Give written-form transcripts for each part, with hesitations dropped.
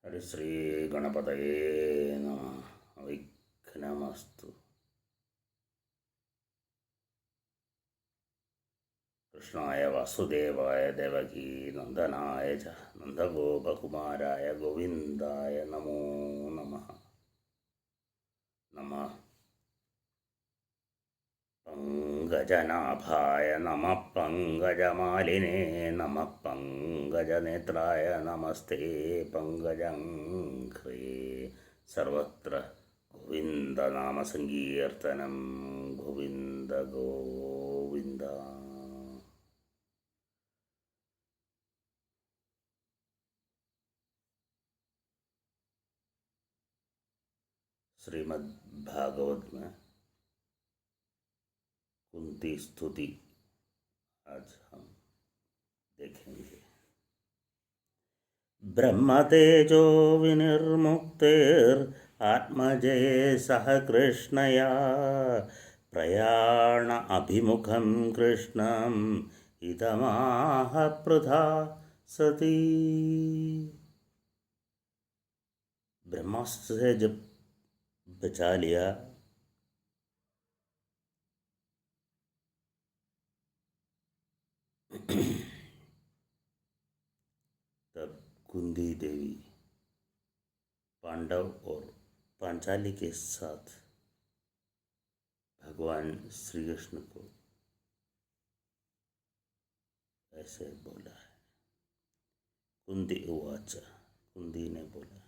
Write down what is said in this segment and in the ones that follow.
हरिश्री गणपतये नमः। विघ्नमस्तु। कृष्णाय वासुदेवाय देवकी नंदनाय च नंदगोपकुमाराय गोविंदाय नमो नमः। नमः पंकजनाभाय नमः पंकजमालिने नमः पंकजनेत्राय नमस्ते पंकजंघ्रे। सर्वत्र गोविंद नाम संकीर्तनम गोविंद गोविंद। श्रीमद् भागवत में कुंती स्तुति आज हम देखेंगे। ब्रह्मतेजो विनिर्मुक्तेर आत्मजये सह कृष्णया प्रयाण अभिमुखं कृष्णं इदमाह पृथा सती। ब्रह्मास्त्र से जब बचा लिया तब कुंती देवी पांडव और पांचाली के साथ भगवान श्री कृष्ण को ऐसे बोला है। कुंती उवाच, कुंती ने बोला,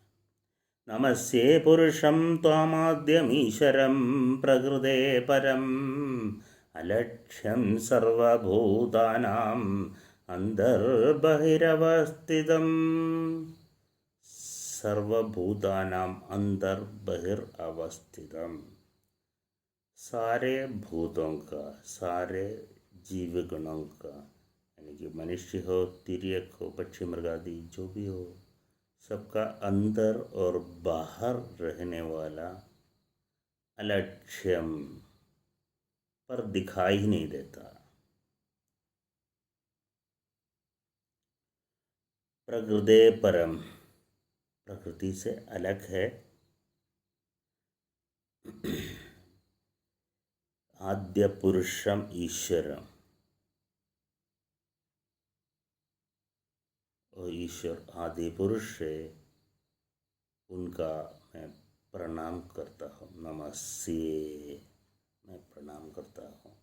नमस्ये पुरुषं त्वामाद्यमीश्वरं प्रकृते परम् अलक्ष्यं सर्वभूतानाम् अंतर्बहिरवस्थितं। सर्वभूतानाम् अंतर्बहिरवस्थितं, सारे भूतों का, सारे जीवगणों का, यानी कि मनुष्य हो, तिर्यक हो, पक्षी मृगादि जो भी हो, सबका अंदर और बाहर रहने वाला अलक्ष्यम, पर दिखाई ही नहीं देता। प्रकृते परम, प्रकृति से अलग है। आद्य पुरुषम ईश्वरम, और ईश्वर आदि पुरुष है, उनका मैं प्रणाम करता हूँ। नमस्ये, मैं प्रणाम करता हूँ।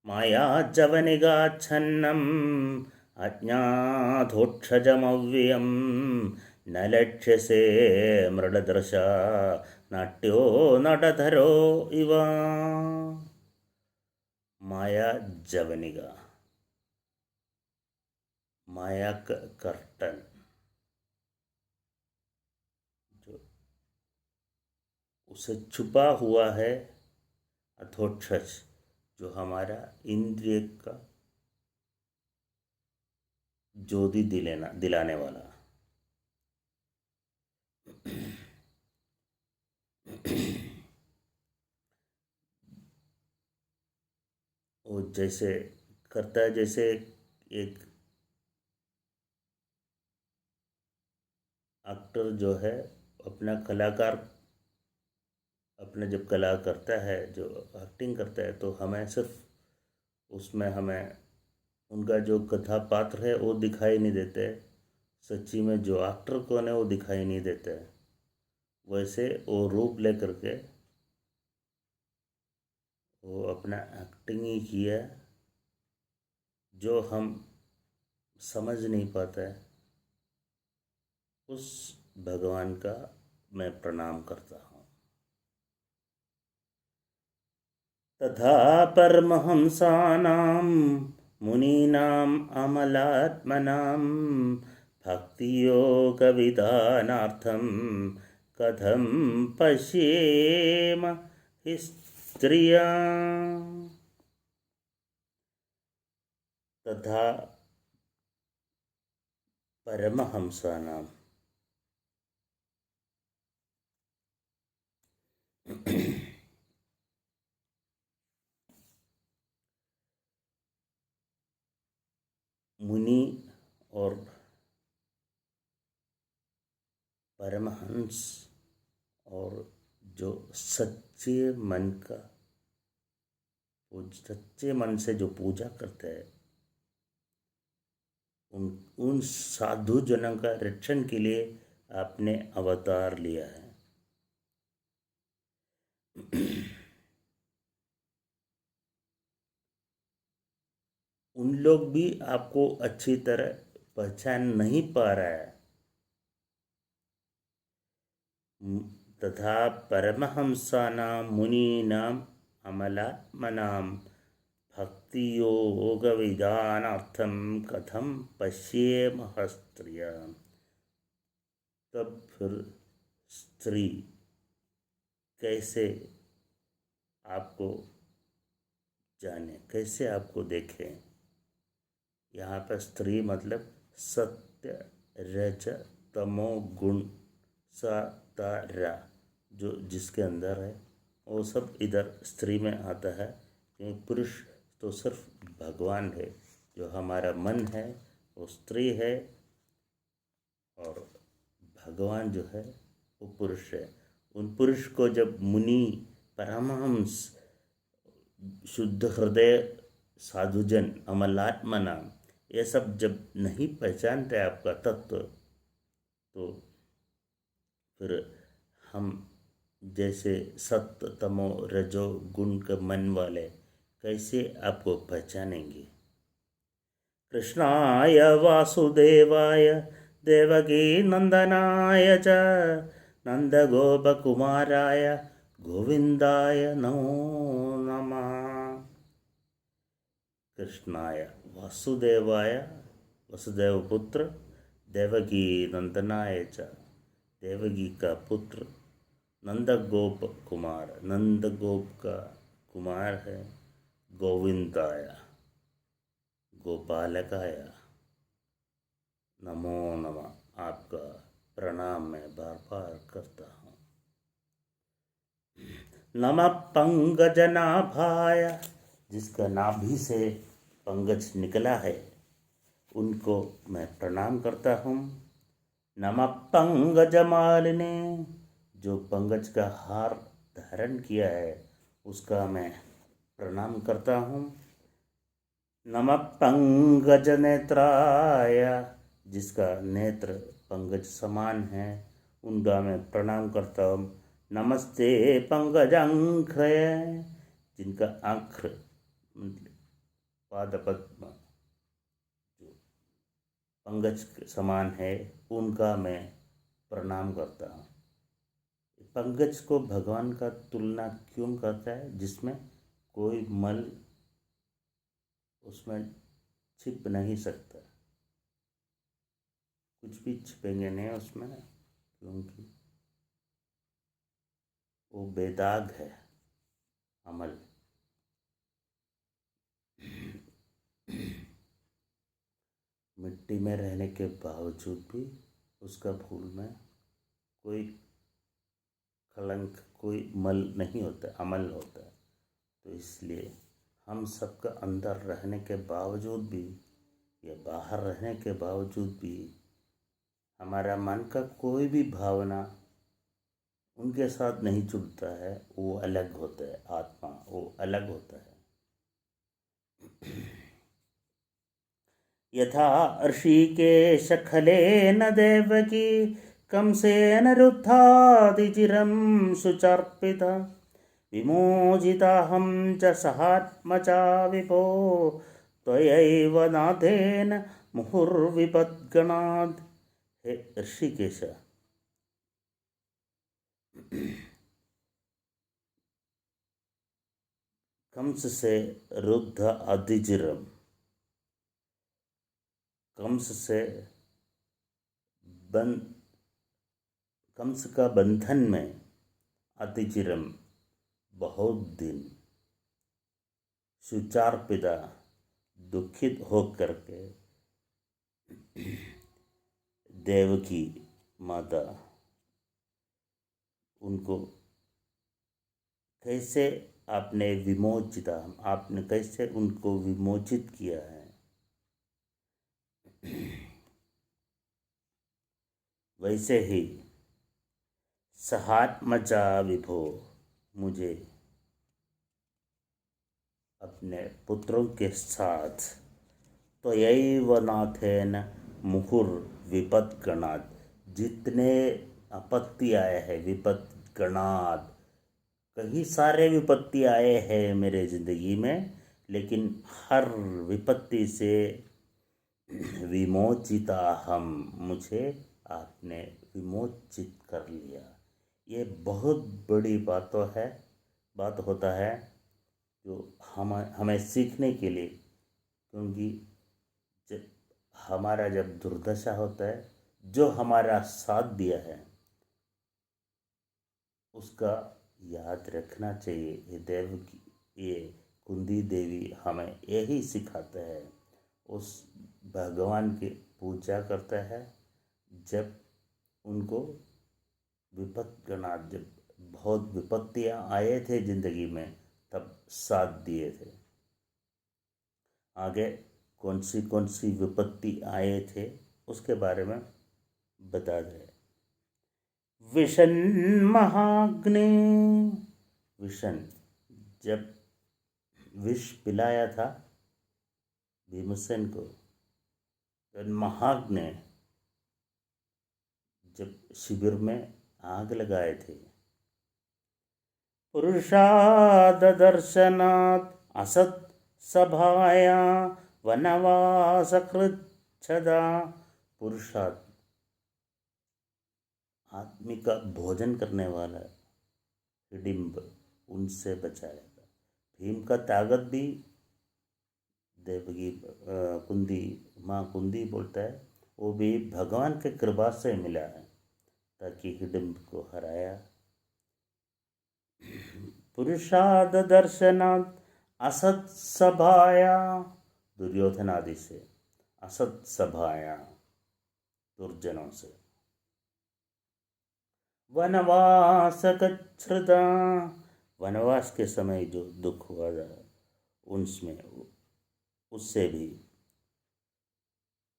मायाजवनिगाच्छन्नम् अज्ञातोक्षजमव्ययं न लक्ष्यसे मृडदर्शा नाट्यो नटधरो इव। माया जवनिगा, माया का कर्टन, जो उसे छुपा हुआ है, अथोक्षज, जो हमारा इंद्रिय का ज्योति दिलाने वाला। वो जैसे करता है, जैसे एक एक्टर जो है अपना कलाकार, अपने जब कला करता है, जो एक्टिंग करता है, तो हमें सिर्फ उसमें हमें उनका जो कथा पात्र है वो दिखाई नहीं देते। सच्ची में जो एक्टर कौन है वो दिखाई नहीं देता है। वैसे वो रूप लेकर के वो अपना एक्टिंग ही किया, जो हम समझ नहीं पाते है। उस भगवान का मैं प्रणाम करता हूँ। तथा परमहंसानां मुनीनाम् अमलात्मनां भक्तियोगविधानार्थं कथं पश्येम हि स्त्रिया। तथा परमहंसानां, मुनि और परमहंस और जो सच्चे मन से जो पूजा करते हैं, उन साधु जनों का रक्षण के लिए आपने अवतार लिया है। उन लोग भी आपको अच्छी तरह पहचान नहीं पा रहा है। तथा परमहंसानां मुनीनाम् अमलात्मनां भक्तियोगविधानार्थं कथं पश्येमः स्त्रियः। तब फिर स्त्री कैसे आपको जाने, कैसे आपको देखें। यहाँ पर स्त्री मतलब सत्य रज तमो गुण सातारा जो जिसके अंदर है वो सब इधर स्त्री में आता है। क्योंकि पुरुष तो सिर्फ भगवान है, जो हमारा मन है वो स्त्री है, और भगवान जो है वो पुरुष है। उन पुरुष को जब मुनि, परमहंस, शुद्ध हृदय साधुजन, अमलात्मना, ये सब जब नहीं पहचानते आपका तत्व, तो फिर हम जैसे सत्य तमो रजो गुण के मन वाले कैसे आपको पहचानेंगे। कृष्णाय वासुदेवाय देवकी नंदनाय च नंदगोपकुमाराय गोविंदाय नमो नमः। कृष्णाय वासुदेवाय, वसुदेव पुत्र, देवकी नंदनाय च, देवकी का पुत्र, नंदगोप कुमार, नंदगोप का कुमार है, गोविंदाय, गोपालकाय नमो नमः। आपका प्रणाम मैं बार बार करता हूँ। नमः पंकजनाभाय, जिसका नाभि से पंकज निकला है उनको मैं प्रणाम करता हूँ। नमः पंकजमालिने, जो पंकज का हार धारण किया है उसका मैं प्रणाम करता हूँ। नमः पंकजनेत्राय, जिसका नेत्र पंकज समान है उनका मैं प्रणाम करता हूँ। नमस्ते पंकजांघ्रय, जिनका आंख पादपद्म जो पंकज समान है उनका मैं प्रणाम करता हूँ। पंकज को भगवान का तुलना क्यों करता है? जिसमें कोई मल उसमें छिप नहीं सकता, कुछ भी छिपेंगे नहीं उसमें, क्योंकि वो बेदाग है अमल। मिट्टी में रहने के बावजूद भी उसका फूल में कोई कलंक, कोई मल नहीं होता, अमल होता है। तो इसलिए हम सबका अंदर रहने के बावजूद भी या बाहर रहने के बावजूद भी हमारा मन का कोई भी भावना उनके साथ नहीं जुड़ता है, वो अलग होता है। आत्मा वो अलग होता है। यथा ऋषिकेश खलेन देवकी कंसेन रुद्धादिचिरं सुचर्पिता विमोचिताहं च सहात्मचा विभो त्वयैव नाथेन मुहुर्विपद्गणात्। हे ऋषिकेश, कंस से रुद्ध अधिचिरम, कंस का बंधन में अतिचिरम बहुत दिन, सुचार्पिता दुखित होकर के, देवकी माता उनको कैसे आपने विमोचिता, आपने कैसे उनको विमोचित किया है। वैसे ही सहात्मजा विभो, मुझे अपने पुत्रों के साथ त्वयैव नाथेन मुहुर्विपद्गणात्, जितने आपत्ति आए हैं विपद्गणात्, कई सारे विपत्ति आए हैं मेरे ज़िंदगी में, लेकिन हर विपत्ति से विमोचिता हम, मुझे आपने विमोचित कर लिया। ये बहुत बड़ी बात होता है जो हमें सीखने के लिए, क्योंकि जब हमारा जब दुर्दशा होता है, जो हमारा साथ दिया है उसका याद रखना चाहिए। ये कुंती देवी हमें यही सिखाते हैं। उस भगवान की पूजा करता है जब उनको विपत्गणात्, जब बहुत विपत्तियाँ आए थे जिंदगी में, तब साथ दिए थे। आगे कौन सी विपत्ति आए थे उसके बारे में बता दें। विषन महाग्नि, विषन जब विष पिलाया था भीमसेन को, महाग्नि जब शिविर में आग लगाए थे। पुरुषाद दर्शनात् असत सभाया वनवासकृच्छदा, पुरुषार्थ आदमी का भोजन करने वाला हिडिंब, उनसे बचाया था। भीम का ताकत भी देवगी माँ कुंती बोलता है वो भी भगवान के कृपा से मिला है, ताकि हिडिंब को हराया। पुरुषार्थ दर्शनात् असत सभाया, दुर्योधन आदि से, असत सभाया दुर्जनों से। वनवास कच्छ्रदा, वनवास के समय जो दुख हुआ था उनमें, उससे भी।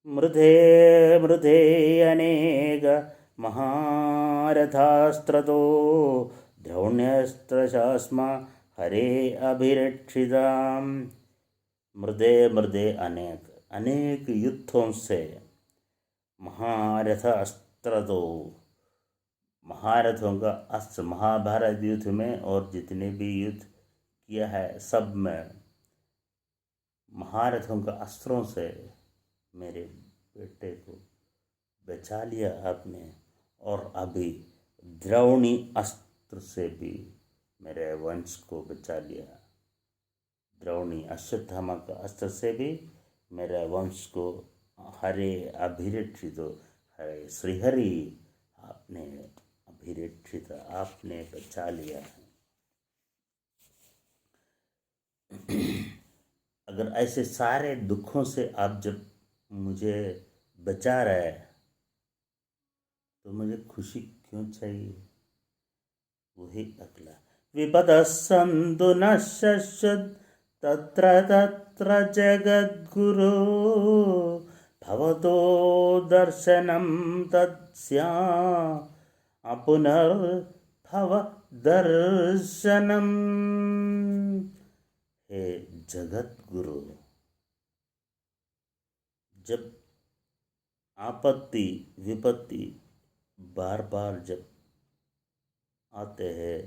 मृधे मृधे अनेक महारथास्त्रतो, द्रोण्यस्त्रशास्मा हरे अभिरक्षिता, मृदे अनेक युद्धों से, महारथ अस्त्र दो, महारथों का अस्त्र, महाभारत युद्ध में और जितने भी युद्ध किया है सब में महारथों का अस्त्रों से मेरे बेटे को बचा लिया आपने, और अभी द्रोणी अस्त्र से भी मेरे वंश को बचा लिया। द्रोणी अश्वत्थामा का अस्त्र से भी मेरे वंश को हरे अभिरक्षित, हरे श्रीहरि आपने अभिरक्षित, आपने बचा लिया है। अगर ऐसे सारे दुखों से आप जब मुझे बचा रहे तो मुझे खुशी क्यों चाहिए? वही अगला, विपदः सन्तु न शश्वत् तत्र तत्र जगद्गुरो, भवतो दर्शनं तत्स्या पुनर्भव दर्शनम। हे जगत गुरु, जब आपत्ति विपत्ति बार बार जब आते हैं,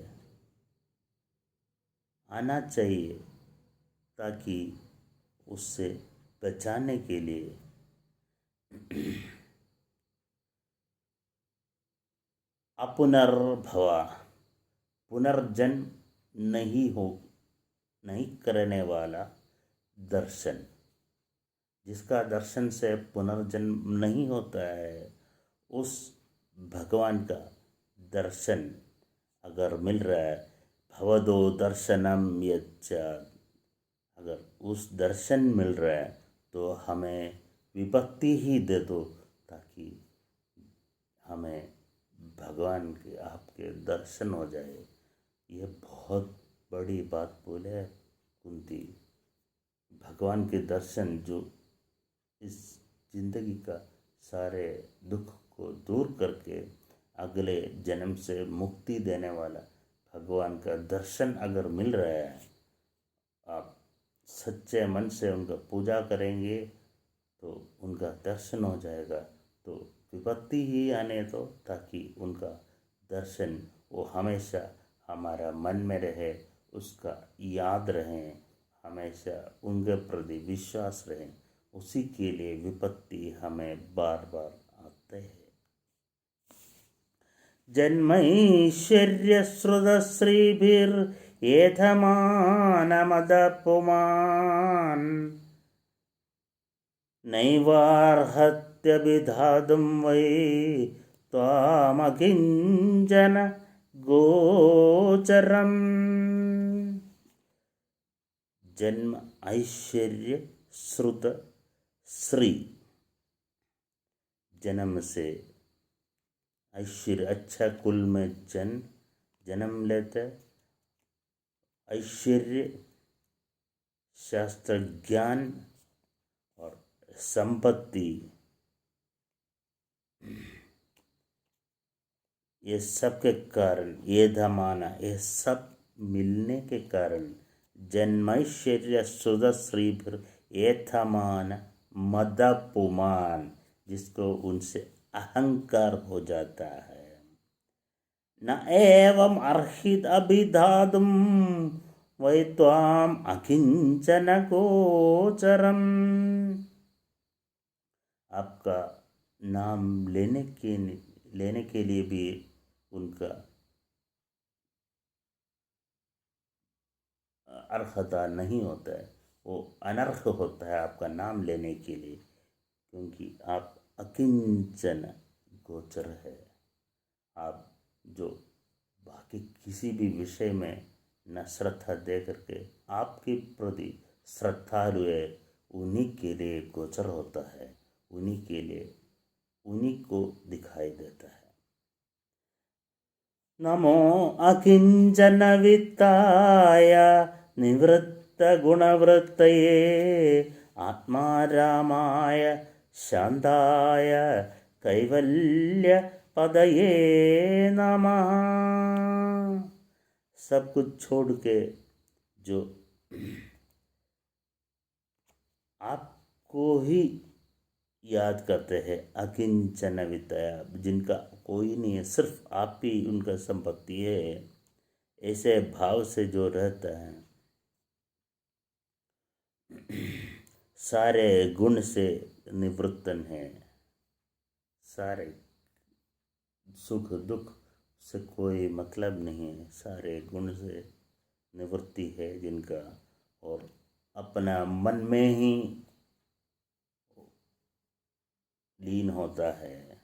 आना चाहिए ताकि उससे बचाने के लिए अपुनर्भवा, पुनर्जन्म नहीं करने वाला दर्शन, जिसका दर्शन से पुनर्जन्म नहीं होता है, उस भगवान का दर्शन अगर मिल रहा है, भवदो दर्शनम यच्चात्, अगर उस दर्शन मिल रहा है तो हमें विपत्ति ही दे दो, ताकि हमें भगवान के आपके दर्शन हो जाए। ये बहुत बड़ी बात बोले कुंती। भगवान के दर्शन जो इस जिंदगी का सारे दुख को दूर करके अगले जन्म से मुक्ति देने वाला भगवान का दर्शन अगर मिल रहा है, आप सच्चे मन से उनका पूजा करेंगे तो उनका दर्शन हो जाएगा। तो विपत्ति ही आने दो, ताकि उनका दर्शन वो हमेशा हमारा मन में रहे, उसका याद रहें, हमेशा उनके प्रति विश्वास रहें। उसी के लिए विपत्ति हमें बार बार आते हैं। जन्मैश्वर्यश्रुतश्रीभिर्येधमानमदपुमान् नैवार्हत्यभिधातुं वै त्वामकिञ्चन गोचरम्। जन्म ऐश्वर्य श्रुत श्री, जन्म से ऐश्वर्य, अच्छा कुल में जन्म लेते, ऐश्वर्य शास्त्र ज्ञान और संपत्ति, ये सब के कारण, ये धमाना, ये सब मिलने के कारण जन्मैश्वर्य सुदश्रीभिर एथमान मदपुमान, जिसको उनसे अहंकार हो जाता है। न एवं अर्हित अभिधातुम वै त्वाम अकिंचन गोचरम। आपका नाम लेने के लिए भी उनका अर्हता नहीं होता है, वो अनर्ह होता है आपका नाम लेने के लिए, क्योंकि आप अकिंचन गोचर है। आप जो बाकी किसी भी विषय में न श्रद्धा दे करके आपके प्रति श्रद्धालु है, उन्हीं के लिए गोचर होता है, उन्हीं के लिए, उन्हीं को दिखाई देता है। नमो अकिंचन वित्ताय निवृत्त गुणवृत्तये आत्मारामाय शांताय कैवल्य पदये नमः। सब कुछ छोड़ के जो आपको ही याद करते हैं, अकिंचन वित्ताय, जिनका कोई नहीं है, सिर्फ आप ही उनका संपत्ति है, ऐसे भाव से जो रहता है, सारे गुण से निवृत्तन है, सारे सुख दुख से कोई मतलब नहीं है, सारे गुण से निवृत्ति है जिनका, और अपना मन में ही लीन होता है,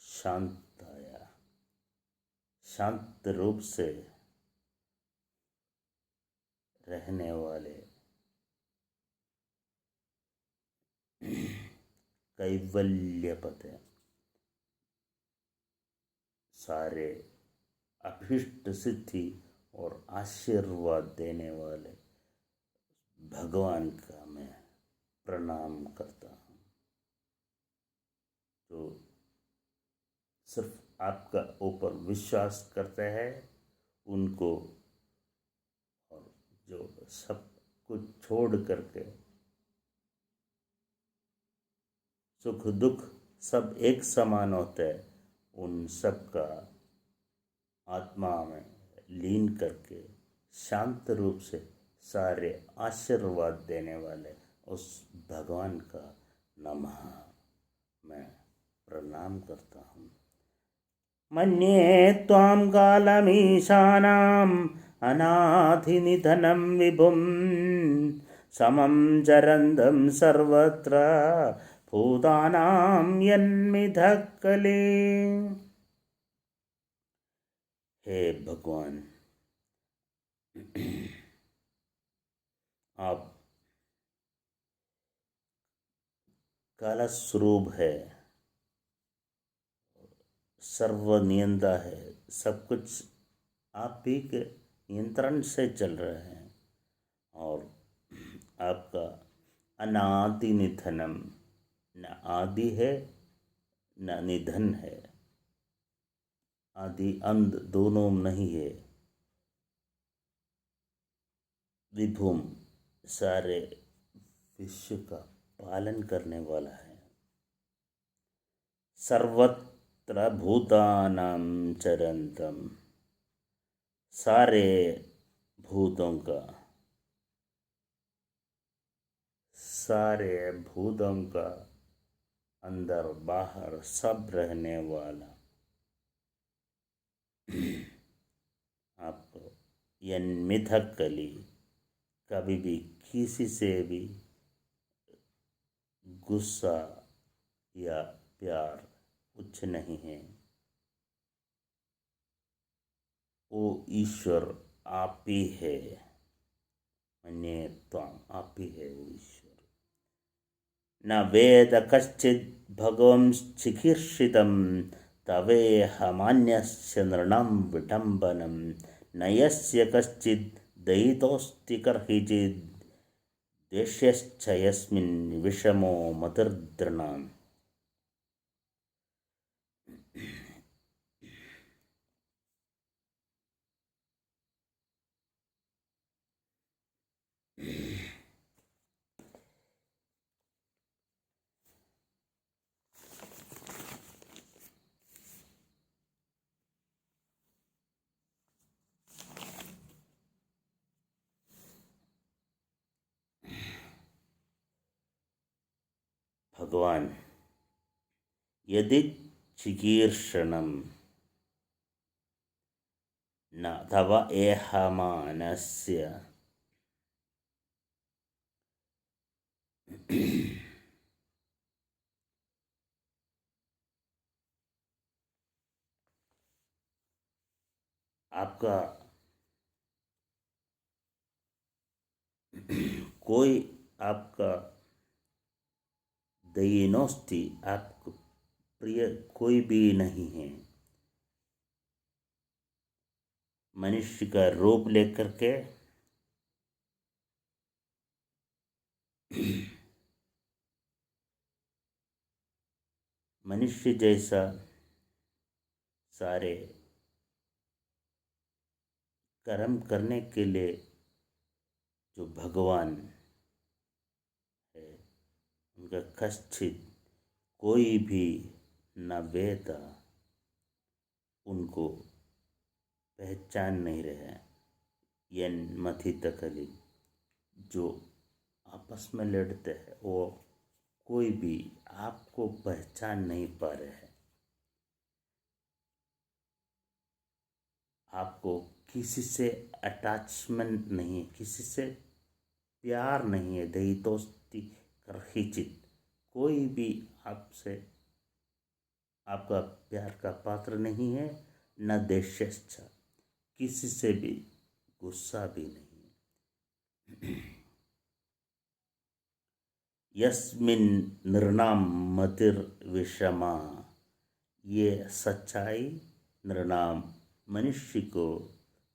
शांताया, शांत रूप से रहने वाले, कैवल्य पद है, सारे अभीष्ट सिद्धि और आशीर्वाद देने वाले भगवान का मैं प्रणाम करता हूँ। तो सिर्फ आपका ऊपर विश्वास करते हैं उनको, और जो सब कुछ छोड़ करके सुख दुख सब एक समान होते हैं, उन सब का आत्मा में लीन करके शांत रूप से सारे आशीर्वाद देने वाले उस भगवान का नमः मैं प्रणाम करता हूँ। मन्ये त्वां कालमीशानाम् अनाधिनिधनं विभुं समं चरन्तं सर्वत्र भूतानां यन्मिधः कले। हे भगवान, आप काला स्वरूप है, सर्वनियंता है, सब कुछ आप ही के नियंत्रण से चल रहे हैं, और आपका अनादि निधनम, न आदि है न निधन है, आदि अंत दोनों नहीं है। विभुम सारे विश्व का पालन करने वाला है। सर्वत्र भूतानां चरंतम, सारे भूतों का, सारे भूतों का अंदर बाहर सब रहने वाला आपको यन्मिथक कली, कभी भी किसी से भी गुस्सा या प्यार कुछ नहीं है। वो ईश्वर आप ही है, अन्य त्वाम, आप ही है वो ईश्वर। न वेद कश्चित् भगवं चिकीर्षितं तवेहमान्यस्य नृणां विडम्बनं, न यस्य कश्चित् दयितोऽस्ति कर्हिचित् द्वेष्यश्च यस्मिन् विषमो मतिर्दृणाम्। भगवान, यदि चिकीर्षणं न तव एहमानस्य आपका कोई आपका दयिनोस्ति, आपको प्रिय कोई भी नहीं है। मनुष्य का रूप लेकर के मनुष्य जैसा सारे कर्म करने के लिए जो भगवान है, उनका कश्चित कोई भी न वेदा, उनको पहचान नहीं रहे। यन मथित कली, जो आपस में लड़ते हैं वो कोई भी आपको पहचान नहीं पा रहे हैं। आपको किसी से अटैचमेंट नहीं है, किसी से प्यार नहीं है। दयितोस्ति कर्हिचित, कोई भी आपसे आपका प्यार का पात्र नहीं है। न देशश्च, किसी से भी गुस्सा भी नहीं है। यस्मिन् नृणाम मतिर् विषमा, ये सच्चाई नृणाम मनुष्य को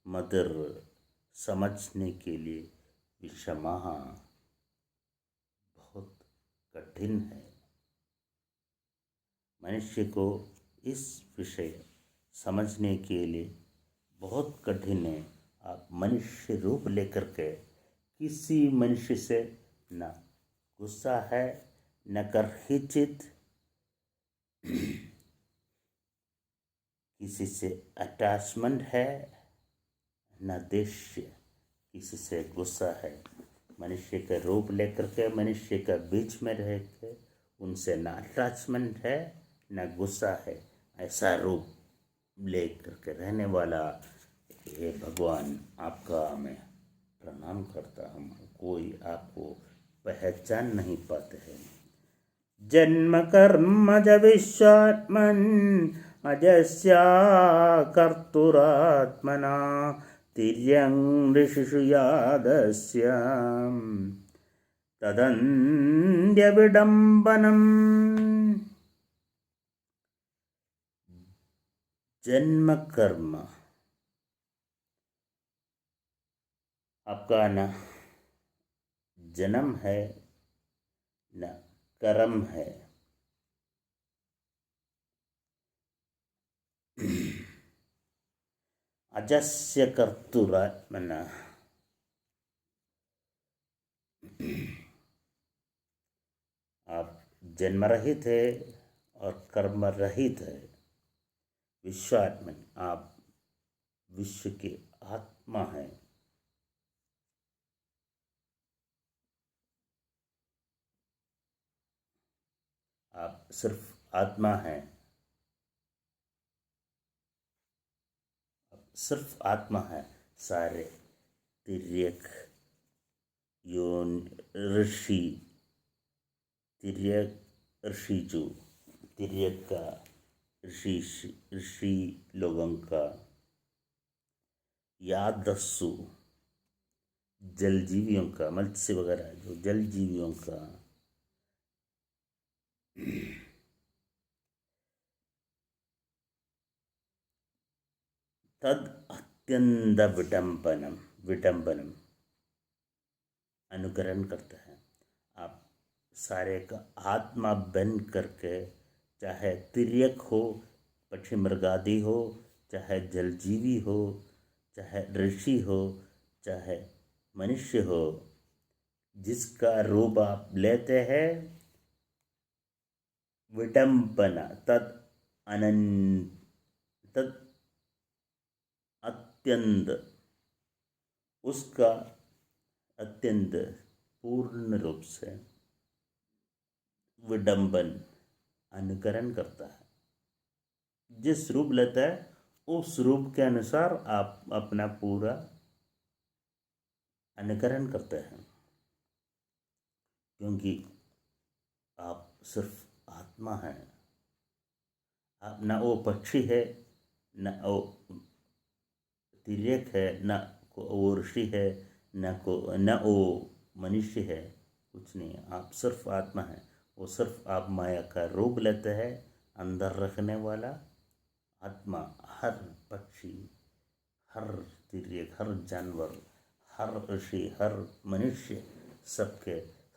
मतिर समझने के लिए विषमा बहुत कठिन है। मनुष्य को इस विषय समझने के लिए बहुत कठिन है। आप मनुष्य रूप लेकर के किसी मनुष्य से न गुस्सा है, न कर्हिचित किसी से अटैचमेंट है, न देश्य किसी से गुस्सा है। मनुष्य का रूप लेकर के मनुष्य का बीच में रह के उनसे न अटैचमेंट है न गुस्सा है, ऐसा रूप लेकर के रहने वाला हे भगवान, आपका मैं प्रणाम करता हूँ। कोई आपको पहचान नहीं पाते हैं। जन्म कर्मज विश्वात्मन् अजस्या कर्तुरात्मना तिर्यं ऋषिषु यादस्य तदन्य विडम्बनम्। जन्म कर्म, आपका न जन्म है न कर्म है। अजस्य कर्तुरात्मना। आप जन्म रहित है और कर्म रहित है। विश्वात्मन, आप विश्व के आत्मा हैं। आप सिर्फ आत्मा हैं। आप सिर्फ आत्मा है। सारे तिर्यक, योन, ऋषि, तिर्यक ऋषिजु, तिर्यक का, ऋषि ऋषि लोगों का, यादस्सु जलजीवियों का, मत्स्य वगैरह जो जलजीवियों का, तद अत्यंत विडंबनम, विडंबनम अनुकरण करते हैं। आप सारे का आत्मा बन करके, चाहे तिर्यक हो, पक्षी मृगादि हो, चाहे जलजीवी हो, चाहे ऋषि हो, चाहे मनुष्य हो, जिसका रूप आप लेते हैं, विडंबना, तद अनंत, तद अत्यंत, उसका अत्यंत पूर्ण रूप से विडंबन अनुकरण करता है। जिस रूप लेता है उस रूप के अनुसार आप अपना पूरा अनुकरण करते हैं, क्योंकि आप सिर्फ आत्मा हैं। आप न वो पक्षी है, न वो तिर्यक है, न वो ऋषि है, न वो मनुष्य है, कुछ नहीं। आप सिर्फ आत्मा है। वो सिर्फ आप माया का रूप लेते हैं, अंदर रखने वाला आत्मा। हर पक्षी, हर तिर्यक, हर जानवर, हर ऋषि, हर मनुष्य, सबके,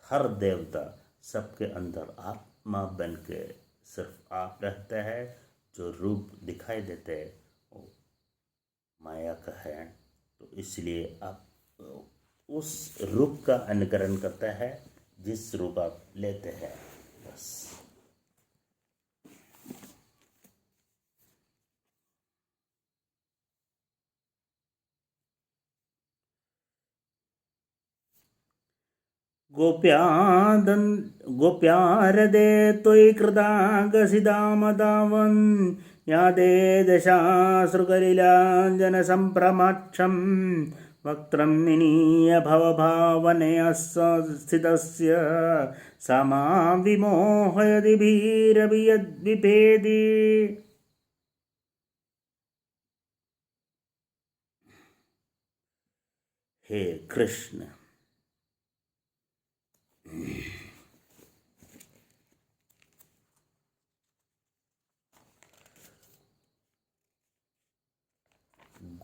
हर देवता, सबके अंदर आत्मा बन के सिर्फ आप रहते हैं। जो रूप दिखाई देते हैं वो माया का है। तो इसलिए आप उस रूप का अनुकरण करता है जिस रूप आप लेते हैं, बस। गोप्यारदे त्वयि कृतागसिदामदावन् यादे दशाश्रुकलिलाञ्जनसम्भ्रमाक्षं वक्त्रं निनीय भवभावनया स्थितस्य सा मां विमोहयति भीरपि यद्विभेदि। हे कृष्ण,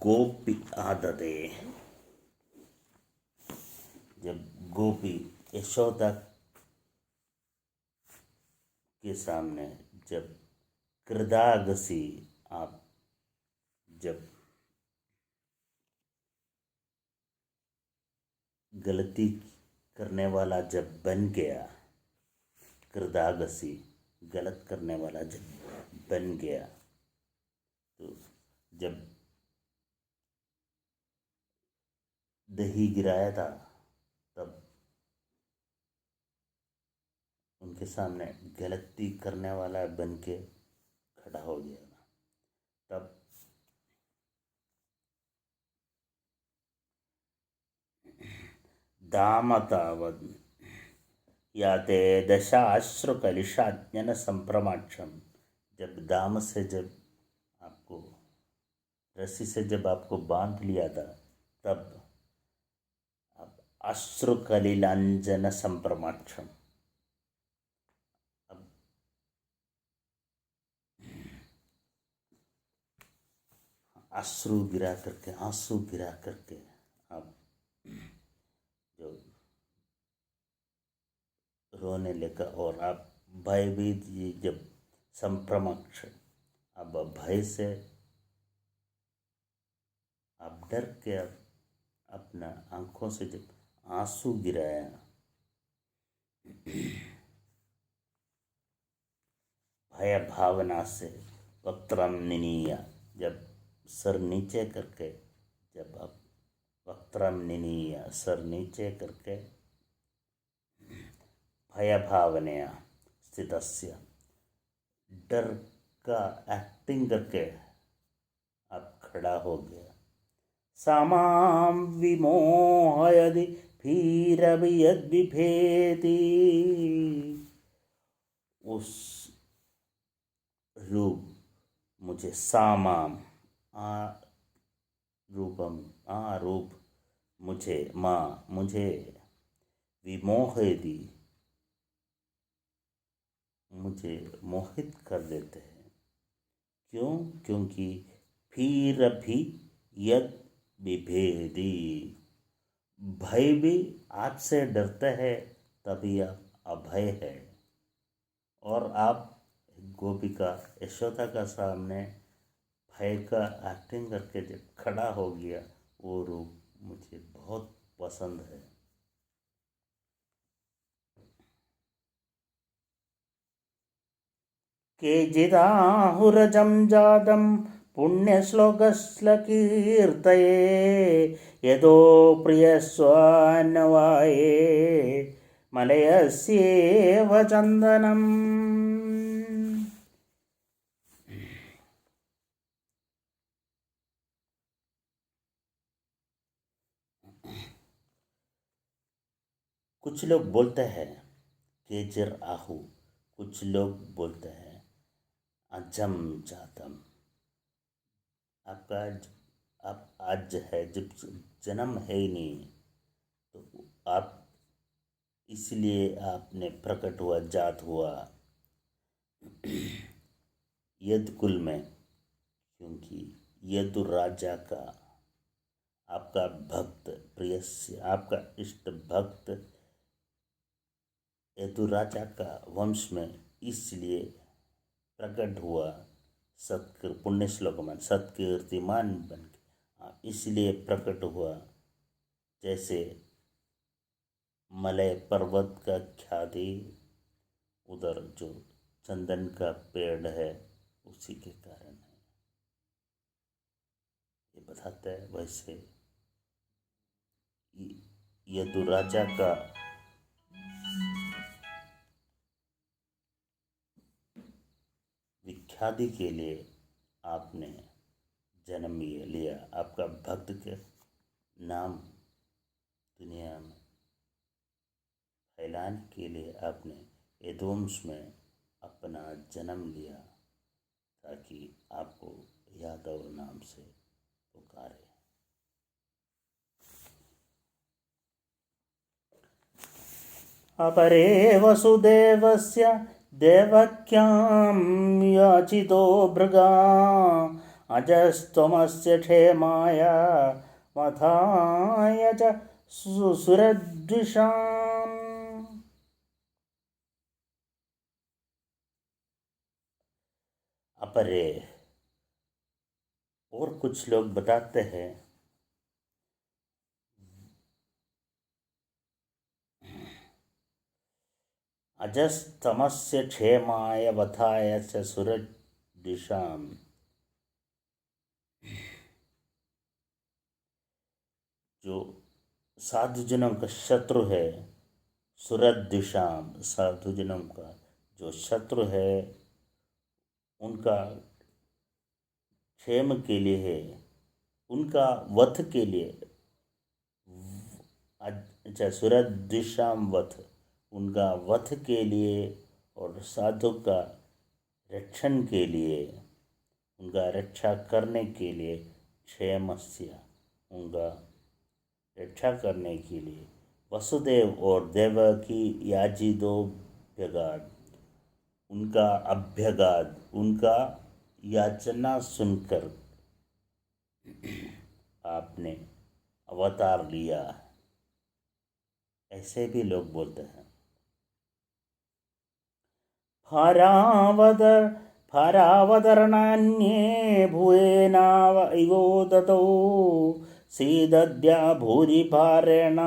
गोपी आददे, जब गोपी यशोदा के सामने जब कृदागसी, आप जब गलती करने वाला जब बन गया, कृदागसी गलत करने वाला जब बन गया, तो जब दही गिराया था तब उनके सामने गलती करने वाला बन के खड़ा हो गया। तब दामतावद याते दशाश्रुकलिशाज्ञन संप्रमाक्षम, जब दाम से जब आपको रस्सी से जब आपको बांध लिया था, तब आप अश्रुकलिलांजन संप्रमाक्षम, अब अश्रु गिरा करके, आंसू गिरा करके आप जो रोने लगा, और आप भयभीत, ये जब संप्रमक्ष, अब भय से आप डर के अपना आंखों से जब आंसू गिराया, भय भावना से वक्त्रम निनीय, जब सर नीचे करके, जब आप वक्त्रम निनीय सर नीचे करके, भय भावनया स्थितस्य, डर का एक्टिंग करके आप खड़ा हो गया। सामां विमोहयदि भीरवि यद्विभेति, उस रूप मुझे सामाम रूपम रूप मुझे माँ मुझे विमोहयदि, मुझे मोहित कर देते हैं। क्यों? क्योंकि फिर भी यद विभेदी, भय भी आपसे डरता है, तभी आप अभय है। और आप गोपिका यशोदा का सामने भय का एक्टिंग करके जब खड़ा हो गया, वो रूप मुझे बहुत पसंद है। केचिदाहुरजं जातं पुण्यश्लोकश्लकीर्तये, यदो प्रियस्वान्नवाये मलयस्येव चन्दनम्। कुछ लोग बोलते हैं केजर आहू, कुछ लोग बोलते हैं अजम जातम। आपका आप आज है, जब जन्म है ही नहीं, तो आप इसलिए आपने प्रकट हुआ, जात हुआ यद कुल में, क्योंकि यदु राजा का आपका भक्त, प्रियस्य आपका इष्ट भक्त यदु राजा का वंश में इसलिए प्रकट हुआ, पुण्य श्लोक में सत्कीर्तिमान बन के इसलिए प्रकट हुआ। जैसे मलय पर्वत का ख्याति, उधर जो चंदन का पेड़ है, उसी के कारण है। ये बताता है। वैसे यदु राजा का विख्याति के लिए आपने जन्म लिया, आपका भक्त के नाम दुनिया में फैलाने के लिए आपने यदुवंश में अपना जन्म लिया, ताकि आपको यादव नाम से पुकारे। अपरे वसुदेवस्य देवक्यां याचितो भृगा, अजस्त्वमस्य क्षेमाय वधाय च सुरद्विषाम्। अपरे, और कुछ लोग बताते हैं अजस्तमस्य क्षेमाय वधाय च सुरद्विषाम्, जो साधुजनों का शत्रु है, सुरद्विषाम साधुजनों का जो शत्रु है, उनका क्षेम के लिए है, उनका वध के लिए। अच्छा, सुरद्विषाम वध, उनका वध के लिए, और साधु का रक्षण के लिए, उनका रक्षा करने के लिए, क्षेमस्य उनका रक्षा करने के लिए, वसुदेव और देवकी याजी दो अभ्यगाद, उनका अभ्यगाद, उनका याचना सुनकर आपने अवतार लिया। ऐसे भी लोग बोलते हैं। भारावतरणान्ये भुवेनाव इवो दतौ सीदद्या भूरिभारेण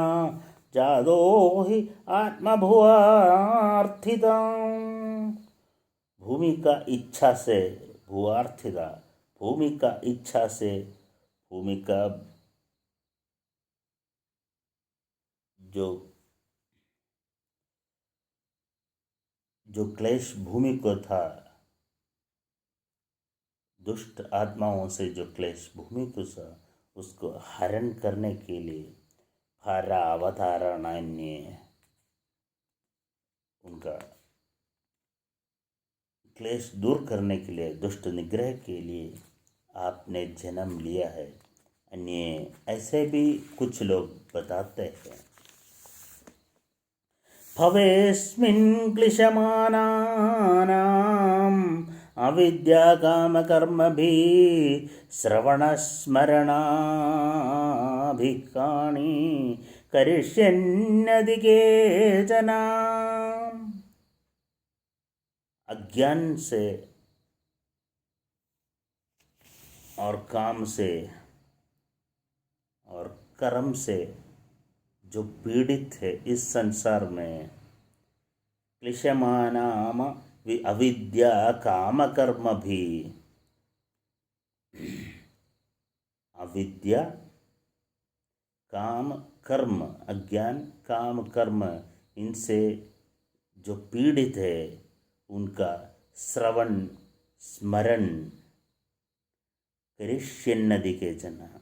जादो हि आत्मभुवार्थिता। भूमि का इच्छा से भुवार्थिता, भूमि का इच्छा से, भूमि का जो जो क्लेश भूमि को था, दुष्ट आत्माओं से जो क्लेश भूमि को था, उसको हरण करने के लिए भारा अवतारणान्य, उनका क्लेश दूर करने के लिए, दुष्ट निग्रह के लिए आपने जन्म लिया है। अन्य ऐसे भी कुछ लोग बताते हैं। भवेस्मिन् क्लिशमानानाम् अविद्या कामकर्मभिः श्रवणस्मरणाभिकानि करिष्यन्नधिके जना। अज्ञान से और काम से और कर्म से जो पीड़ित है इस संसार में, क्लिशमानाम अविद्या काम कर्म भी, अविद्या काम कर्म, अज्ञान काम कर्म, इनसे जो पीड़ित है उनका श्रवण स्मरण करिष्यन्नदि के जना,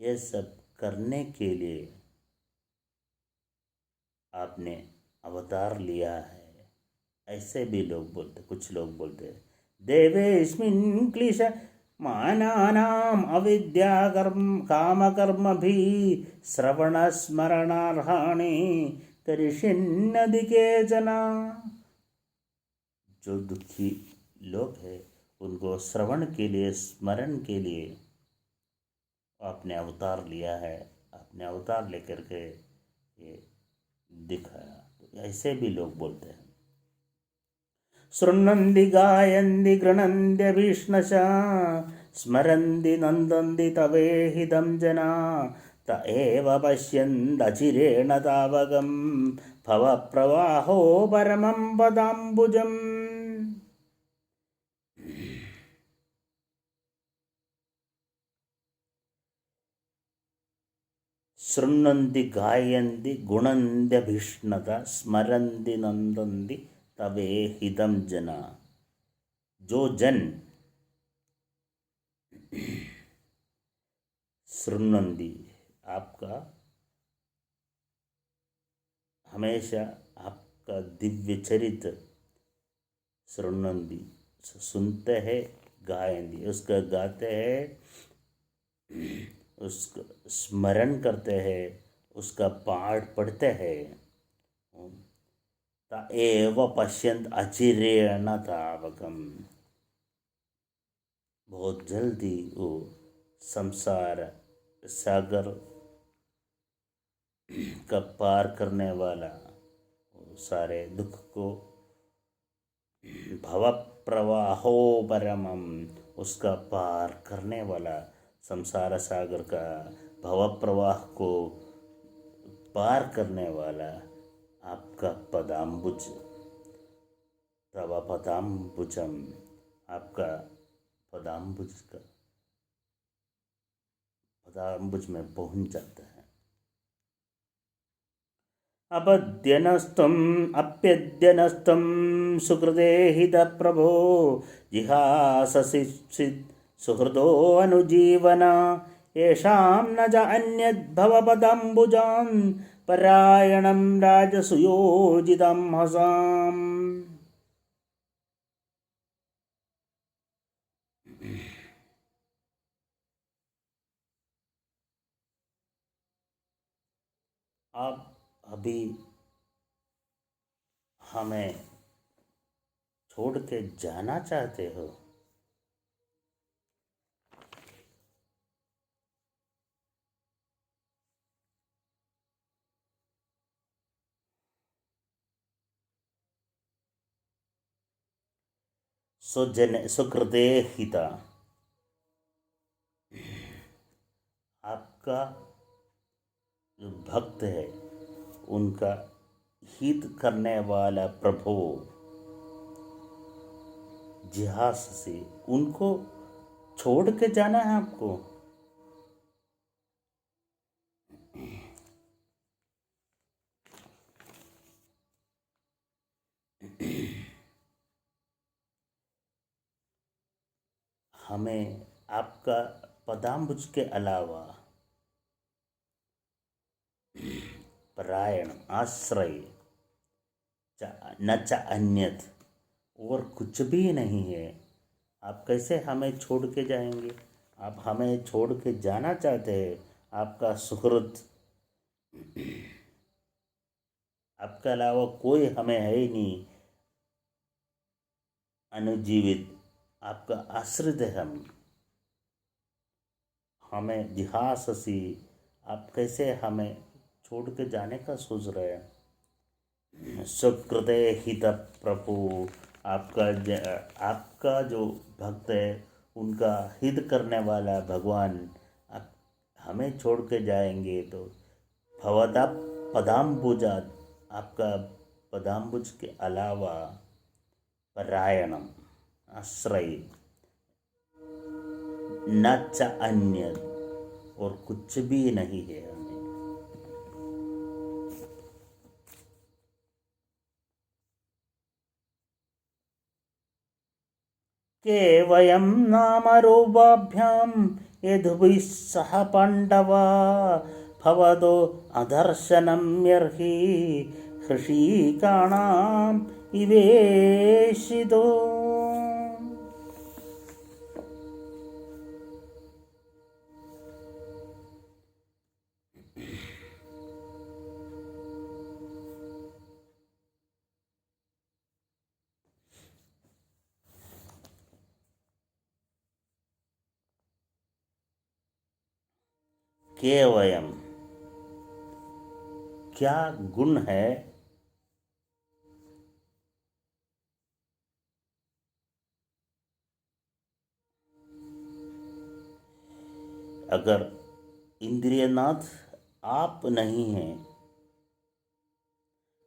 ये सब करने के लिए आपने अवतार लिया है। ऐसे भी लोग बोलते, कुछ लोग बोलते देवेस्मिन् क्लिश मानानाम अविद्या कर्म काम कर्म भी श्रवण स्मरणार्हाणि करिष्यन्नदि के जना। जो दुखी लोग हैं उनको श्रवण के लिए, स्मरण के लिए आपने अवतार लिया है। आपने अवतार लेकर के ये दिखाया। तो ऐसे भी लोग बोलते हैं। शृण्वन्ति गायन्ति गृह्णन्त्यभीष्णशः स्मरन्ति नन्दन्ति तवेहिदं जना त एव पश्यन्त्यचिरेण तावकं भवप्रवाहो परमं पदाम्बुजम्। शृण्वन्ति गायन्ति गुणन्त्यभीष्णतः स्मरन्ति नन्दन्ति तवेहिदं जना। जो जन शृण्वन्ति, आपका हमेशा आपका दिव्य चरित्र शृण्वन्ति सुनते हैं, गायन्ति उसका गाते हैं, उसका स्मरण करते हैं, उसका पाठ पढ़ते हैं। त एव पश्यन्त अचिरेण तावकम्, बहुत जल्दी वो संसार सागर का पार करने वाला, सारे दुख को भव प्रवाहो परमम, उसका पार करने वाला, संसार सागर का भव प्रवाह को पार करने वाला आपका पदाम्बुज, तव पदाम्बुजम, आपका पदाम्बुज का पदाम्बुज में पहुंच जाता है। अपद्यनस्तम् अप्यद्यनस्तं सुकृते हित प्रभो जिहाससि सुहृदो अनुजीवना येषां न च अन्यद्भवपदाम्बुजान् परायणं राजसुयोजितं हसाम्। आप अभी हमें छोड़ के जाना चाहते हो? सुकृते हिता, आपका जो भक्त है उनका हित करने वाला प्रभु जिहास से, उनको छोड़ के जाना है आपको। हमें आपका पदाम्बुज के अलावा परायण आश्रय न च अन्यत, और कुछ भी नहीं है। आप कैसे हमें छोड़ के जाएंगे? आप हमें छोड़ के जाना चाहते हैं। आपका सुहृद, आपके अलावा कोई हमें है ही नहीं अनुजीवित, आपका आश्रित है हम। हमें जिहाससी, आप कैसे हमें छोड़ के जाने का सोच रहे हैं? सुकृते हित प्रभु, आपका जो भक्त है उनका हित करने वाला भगवान, आप हमें छोड़ के जाएंगे तो भवता पदाम्बुजात, आपका पदाम्बुज के अलावा परायणम आश्रय न च अन्य, और कुछ भी नहीं है हमें। के वयं नामरूपाभ्यां यदुभिः सह पाण्डवा भवतो अदर्शनं यर्हि हृषीकाणाम् इवेशितो। के वयम, क्या गुण है? अगर इंद्रियनाथ आप नहीं हैं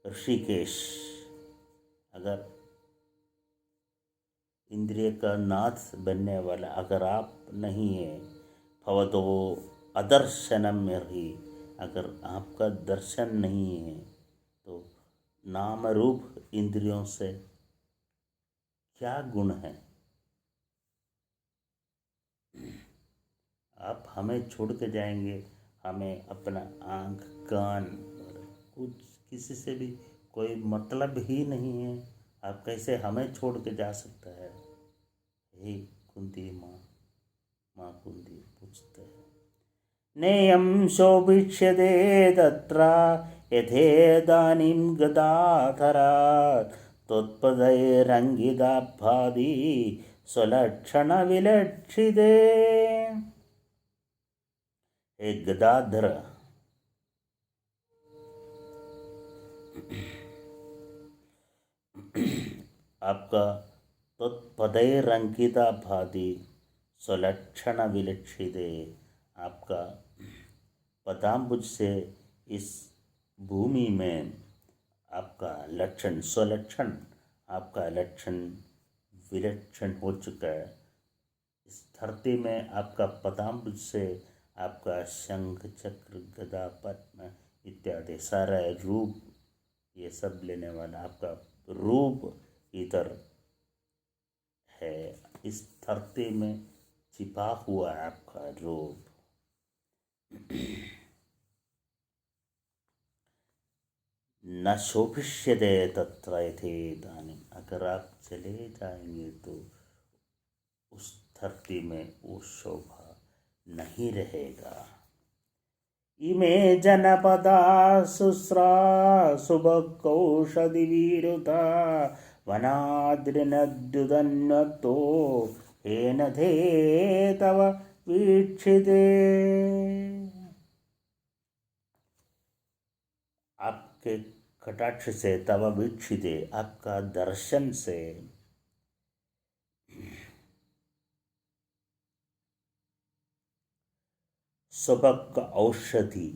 ऋषिकेश, अगर इंद्रिय का नाथ बनने वाला अगर आप नहीं है, भवतो अदर्शनम ही, अगर आपका दर्शन नहीं है तो नाम रूप इंद्रियों से क्या गुण है? आप हमें छोड़ के जाएंगे, हमें अपना आँख कान कुछ किसी से भी कोई मतलब ही नहीं है। आप कैसे हमें छोड़ के जा सकता है? हे कुंती माँ, माँ कुंती पूछते हैं। नेयं शोभिष्यते तत्र यथेदानीं गदाधरात् त्वत्पदैरङ्गिता भाति स्वलक्षणविलक्षिते। हे गदाधर, आपका तत्पदैरंकिता भाति स्वलक्षण विलक्षिते, आपका पदाम्बुज से इस भूमि में आपका लक्षण स्वलक्षण, आपका लक्षण विलक्षण हो चुका है। इस धरती में आपका पदाम्बुज से आपका शंख चक्र गदा पद्म इत्यादि सारा रूप, ये सब लेने वाला आपका रूप इधर है। इस धरती में छिपा हुआ है आपका रूप। न शोभिष्यते तत्र यथेदानीं, अगर आप चले जाएंगे तो उस धरती में वो शोभा नहीं रहेगा। इमे जनपदा शुश्रा सुभकौषधि विरुता वनाद्रिनद्युदन्वतो हेन थे तव वीक्षिते। आपके कटाक्ष से, तव वीक्षिते, आपका दर्शन से सबक औषधि।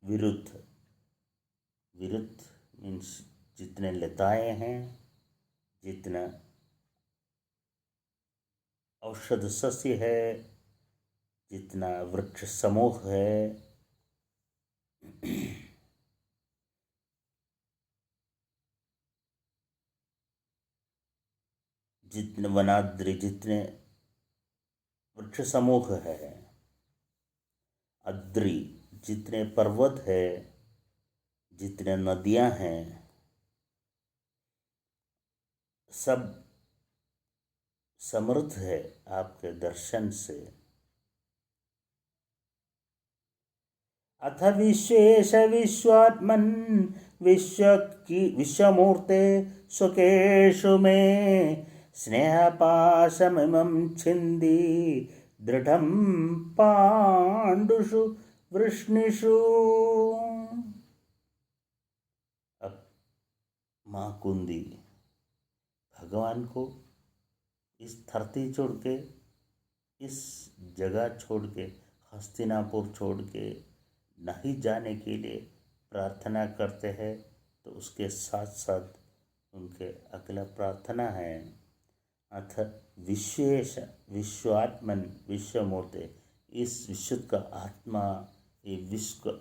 विरुद्ध, विरुद्ध मीन्स जितने लताएं हैं, जितना औषध सस्य है, जितना वृक्ष समूह है, जितने वनाद्रि, जितने वृक्ष समूह है, अद्रि जितने पर्वत है, जितने नदियां हैं, सब समृद्ध है आपके दर्शन से। अथ विश्वेश विश्वात्मन् विश्वमूर्ते सुकेषु मे स्नेहपाशमिमं छिन्दी दृढं पाण्डुषु वृष्णिषु। अब माँ कुंती भगवान को इस धरती छोड़ के, इस जगह छोड़ के, हस्तिनापुर छोड़ के नहीं जाने के लिए प्रार्थना करते हैं। तो उसके साथ साथ उनके अगला प्रार्थना है, अथ विश्वेश विश्वात्मन विश्वमूर्ते, इस विश्व का आत्मा, ये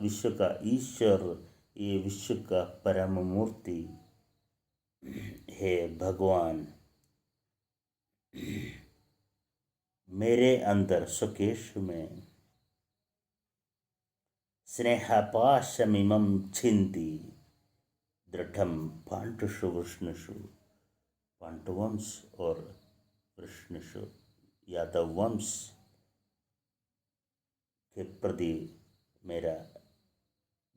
विश्व का ईश्वर, ये विश्व का परम मूर्ति हे भगवान, मेरे अंदर सुकेश में स्नेहपाशमिमं छिन्दी दृढ़ं पाण्डुषु वृष्णिषु। पांडुवंश और वृष्णिषु यादव वंश के प्रति मेरा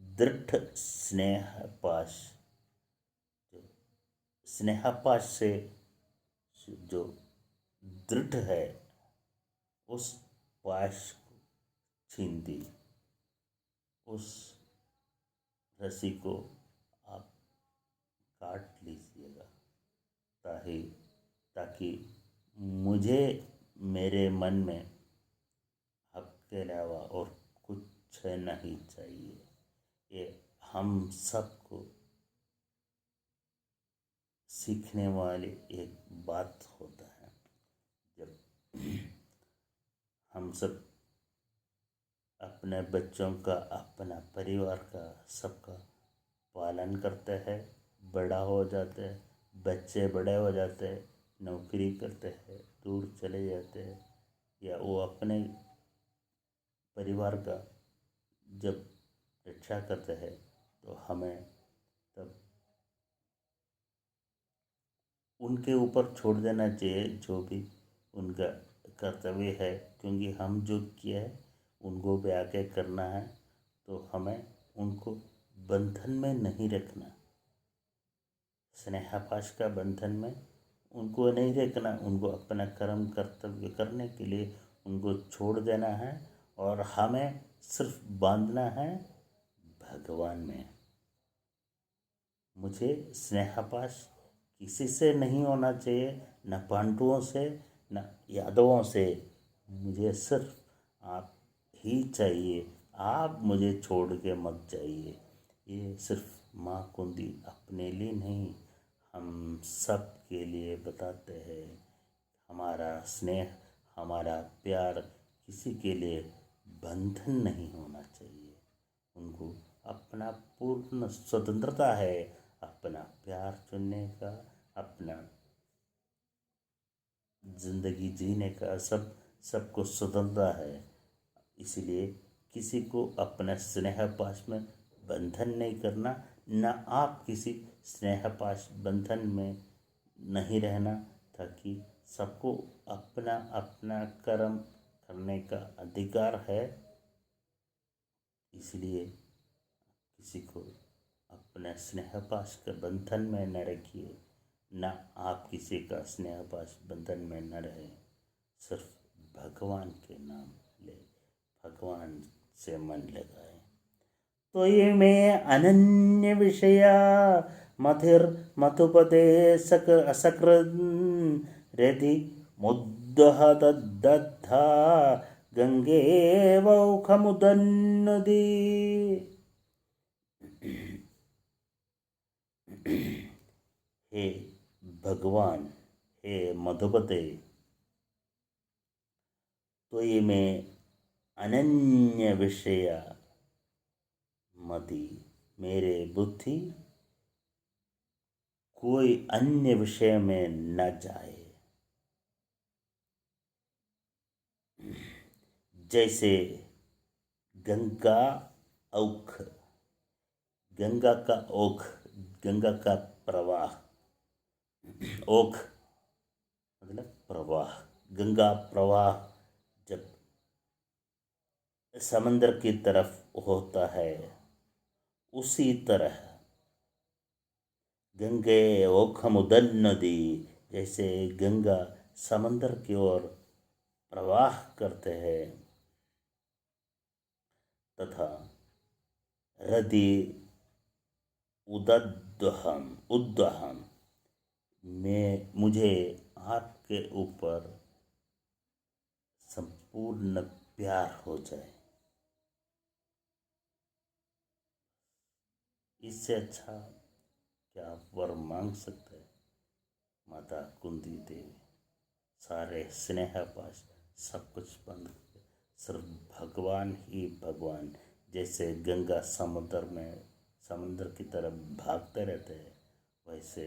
दृढ़ स्नेहपाश, जो स्नेहपाश से जो दृढ़ है, उस पाश को छीन दी, उस रस्सी को आप काट लीजिएगा, ताकि मुझे मेरे मन में आपके अलावा और कुछ नहीं चाहिए। ये हम सबको सीखने वाली एक बात होता है। जब हम सब अपने बच्चों का, अपना परिवार का, सबका पालन करते हैं, बड़ा हो जाते हैं, बच्चे बड़े हो जाते हैं, नौकरी करते हैं, दूर चले जाते हैं, या वो अपने परिवार का जब रक्षा करते हैं, तो हमें तब उनके ऊपर छोड़ देना चाहिए जो भी उनका कर्तव्य है, क्योंकि हम जो किया है उनको भी आगे करना है। तो हमें उनको बंधन में नहीं रखना, स्नेहपाश का बंधन में उनको नहीं रखना, उनको अपना कर्म कर्तव्य करने के लिए उनको छोड़ देना है, और हमें सिर्फ बांधना है भगवान में। मुझे स्नेहपाश किसी से नहीं होना चाहिए, न पांडवों से, न यादवों से। मुझे सिर्फ आप ही चाहिए, आप मुझे छोड़ के मत जाइए। ये सिर्फ माँ कुंती अपने लिए नहीं, हम सब के लिए बताते हैं। हमारा स्नेह, हमारा प्यार किसी के लिए बंधन नहीं होना चाहिए। उनको अपना पूर्ण स्वतंत्रता है, अपना प्यार चुनने का, अपना जिंदगी जीने का, सबको स्वतंत्रता है। इसलिए किसी को अपना स्नेहपाश में बंधन नहीं करना, न आप किसी स्नेहपाश बंधन में नहीं रहना, ताकि सबको अपना अपना कर्म करने का अधिकार है। इसलिए किसी को अपने स्नेहपाश के बंधन में न रखिए, न आप किसी का स्नेहपाश बंधन में न रहे। सिर्फ भगवान के नाम ले, भगवान से मन लगाए। तो ये में अनन्य विषया मथिर मधुपते सकृ रधि मुद्दः तद्दद्धा गंगेवौखमुदन्नदी। हे भगवान, हे मधुपते, तो ये में अनन्य विषय मति, मेरे बुद्धि कोई अन्य विषय में न जाए। जैसे गंगा औख, गंगा का ओख, गंगा का प्रवाह, ओख मतलब प्रवाह, गंगा प्रवाह जब समंदर की तरफ होता है, उसी तरह गंगे ओखमुदन नदी, जैसे गंगा समंदर की ओर प्रवाह करते हैं, तथा हृदय उद्वहम में मुझे आपके ऊपर संपूर्ण प्यार हो जाए। इससे अच्छा क्या वर मांग सकते हैं? माता कुंती देवी सारे स्नेह पास सब कुछ बंद, सिर्फ भगवान ही भगवान। जैसे गंगा समुद्र की तरफ भागते रहते हैं, वैसे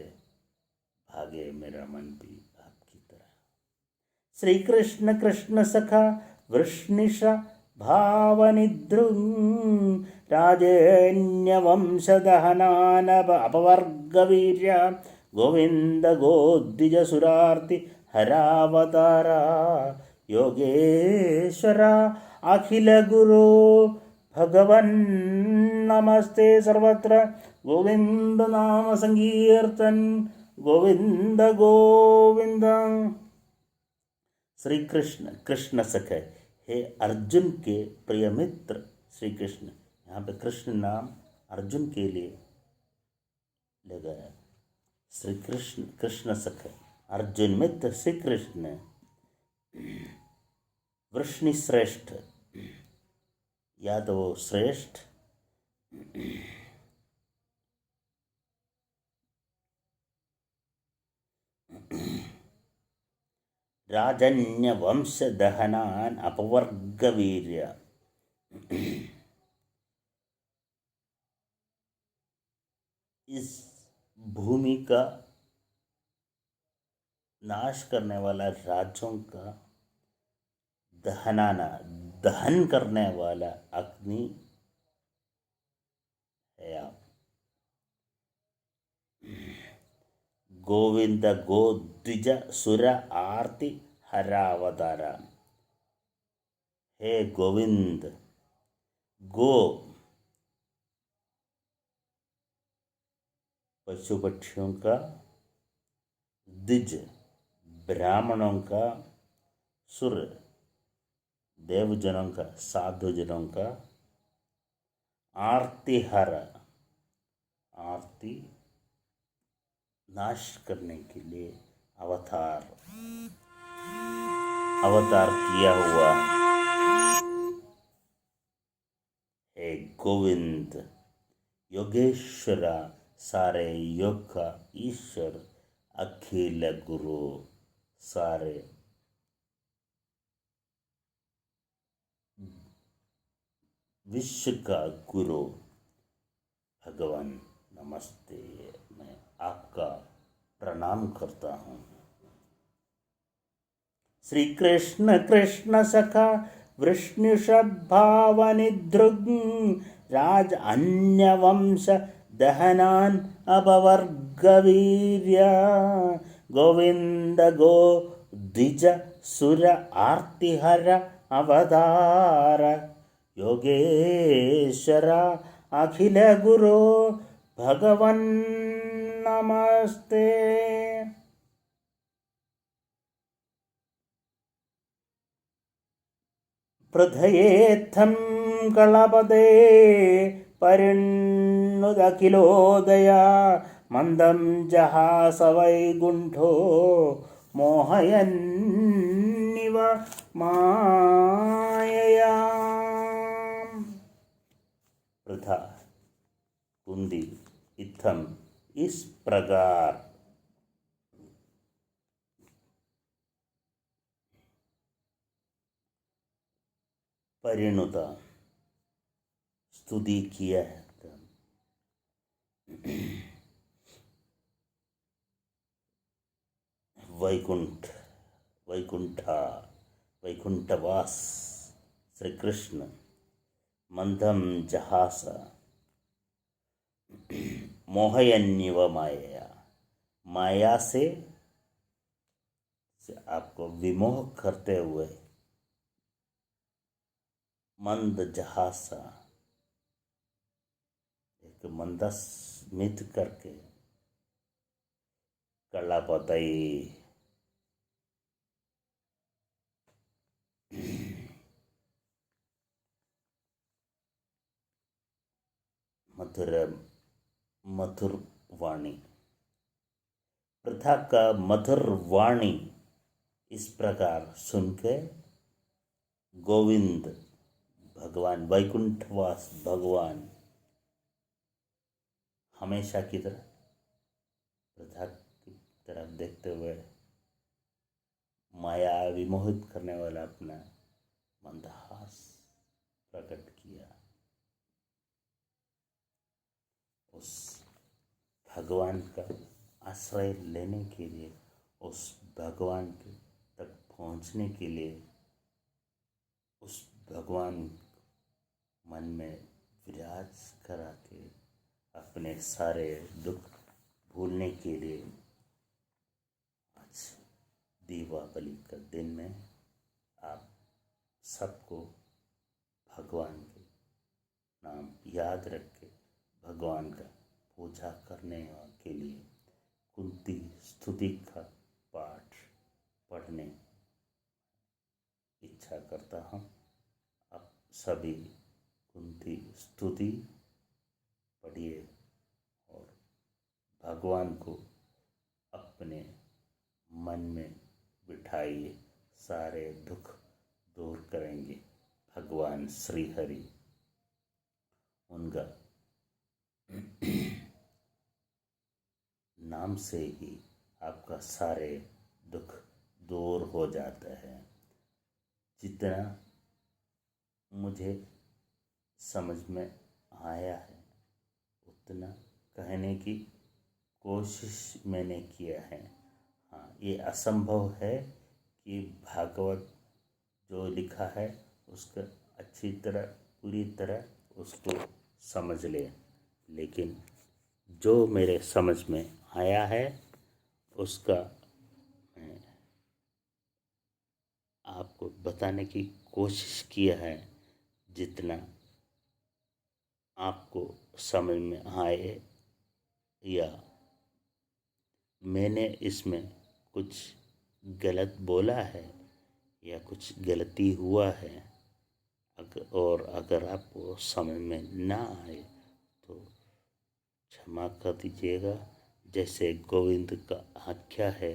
भागे मेरा मन भी आपकी तरह। श्री कृष्ण कृष्ण सखा वृष्णिश भावनिद्रुं राजेन्यवंशदहनानव अपवर्गवीर्य गोविंद गोद्विजसुरार्ति हरावतारा योगेश्वर अखिल गुरु भगवन् नमस्ते सर्वत्र गोविंद नाम संकीर्तन गोविंद गोविंद। श्री कृष्ण कृष्ण सखे, हे अर्जुन के प्रिय मित्र श्री कृष्ण। यहाँ पे कृष्ण नाम अर्जुन के लिए लगाया। श्री कृष्ण कृष्ण सखे, अर्जुन मित्र श्री कृष्ण, वृष्णि श्रेष्ठ, यादव श्रेष्ठ, राजन्य वंश दहनान अपवर्ग वीर्य, इस भूमि का नाश करने वाला राज्यों का दहन करने वाला अग्नि है आप। गोविंद गो द्विज सुर आरती हरावतारा, हे गोविंद, गो पशु पक्षियों का, द्विज ब्राह्मणों का, सुर देवजनों का, साधुजनों का, आरती हर, आरती नाश करने के लिए अवतार किया हुआ है गोविंद, योगेश्वर सारे योग का ईश्वर, अखिल गुरु सारे विश्व का गुरु भगवान नमस्ते। मैं आपका प्रणाम करता हूँ। श्री कृष्ण कृष्ण सखा वृष्णिषभावनिदृग् राज अन्यवंश दहनान अपवर्गवीर्य गोविंद गो द्विज सुर आर्तिहर अवतार योगेश्वर अखिल गुरु भगवन् नमस्ते। प्रथयेत्थं कलपदे परिण्णुदखिलोदया मन्दं जहास वैकुण्ठो मोहयन् मायया। प्रथा कुंदी इत्थम इस प्रकार परिणुता स्तुति किया है। वैकुंठ वैकुंठा वैकुंठवास श्री कृष्ण मंदम जहास मोहयन्यव माया, माया से आपको विमोह करते हुए मंद जहासा, एक मंदस्मित करके कलापतई मधुर मधुर वाणी। प्रथा का मधुर वाणी इस प्रकार सुन के गोविंद भगवान वैकुंठवास भगवान हमेशा की तरह प्रथा की तरफ देखते हुए माया विमोहित करने वाला अपना मंदहास प्रकट किया। उस भगवान का आश्रय लेने के लिए, उस भगवान के तक पहुंचने के लिए, उस भगवान मन में विराज करा के अपने सारे दुख भूलने के लिए आज दीपावली का दिन में आप सबको भगवान के नाम याद रख के भगवान का पूजा करने के लिए कुंती स्तुति का पाठ पढ़ने इच्छा करता हूँ। आप सभी कुंती स्तुति पढ़िए और भगवान को अपने मन में बिठाइए, सारे दुख दूर करेंगे भगवान श्री हरि। उनका नाम से ही आपका सारे दुख दूर हो जाता है। जितना मुझे समझ में आया है उतना कहने की कोशिश मैंने किया है। हाँ, ये असंभव है कि भागवत जो लिखा है उसका अच्छी तरह पूरी तरह उसको समझ ले, लेकिन जो मेरे समझ में आया है उसका मैं आपको बताने की कोशिश किया है। जितना आपको समझ में आए या मैंने इसमें कुछ गलत बोला है या कुछ गलती हुआ है, और अगर आपको समझ में ना आए तो क्षमा कर दीजिएगा। जैसे गोविंद का आज्ञा है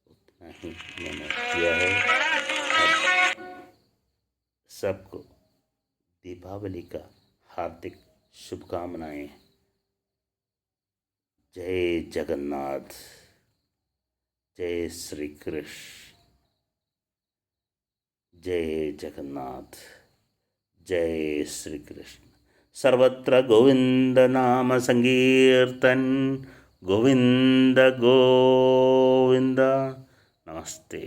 उतना ही मैंने किया है। सबको दीपावली का हार्दिक शुभकामनाएं। जय जगन्नाथ, जय श्री कृष्ण, जय जगन्नाथ, जय श्री कृष्ण। सर्वत्र गोविंद नाम संकीर्तन, गोविंद गोविंद। नमस्ते।